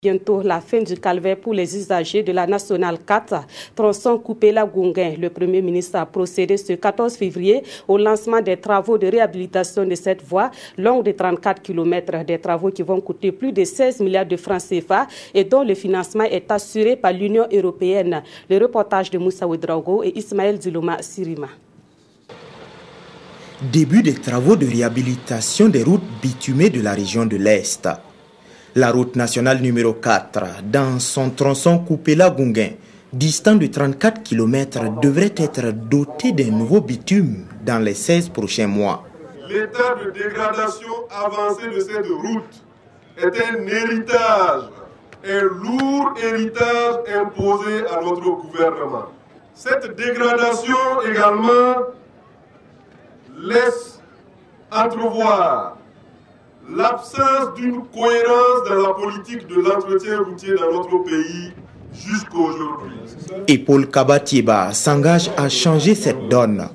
bientôt la fin du calvaire pour les usagers de la Nationale 4, tronçon Koupéla-Gounguin. Le Premier ministre a procédé ce 14 février au lancement des travaux de réhabilitation de cette voie longue de 34 km. Des travaux qui vont coûter plus de 16 milliards de francs CFA et dont le financement est assuré par l'Union européenne. Le reportage de Moussa Ouedraogo et Ismaël Diloma Sirima. Début des travaux de réhabilitation des routes bitumées de la région de l'Est. La route nationale numéro 4, dans son tronçon Koupéla-Gounguin, distant de 34 km, devrait être dotée d'un nouveau bitume dans les 16 prochains mois. L'état de dégradation avancé de cette route est un héritage, un lourd héritage imposé à notre gouvernement. Cette dégradation également laisse entrevoir l'absence d'une cohérence dans la politique de l'entretien routier dans notre pays jusqu'à aujourd'hui. Et Paul Kabatieba s'engage à changer cette donne.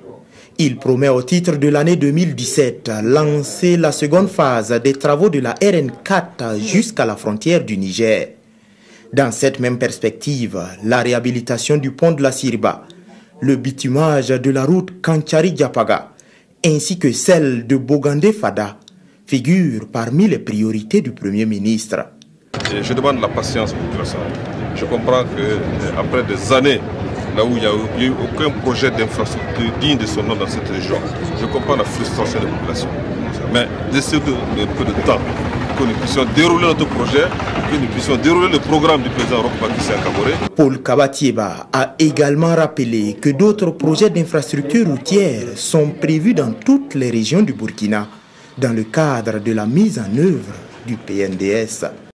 Il promet au titre de l'année 2017 lancer la seconde phase des travaux de la RN4 jusqu'à la frontière du Niger. Dans cette même perspective, la réhabilitation du pont de la Sirba, le bitumage de la route Kanchari-Diapaga, ainsi que celle de Bogandé-Fada, figurent parmi les priorités du Premier ministre. Je demande la patience pour tout ça. Je comprends qu'après des années, là où il n'y a eu aucun projet d'infrastructure digne de son nom dans cette région, je comprends la frustration des populations. Mais laissez un peu de temps que nous puissions dérouler notre projet, que nous puissions dérouler le programme du président Roch-Marc-Christian Kaboré. Paul Kabatieba a également rappelé que d'autres projets d'infrastructures routières sont prévus dans toutes les régions du Burkina, dans le cadre de la mise en œuvre du PNDS.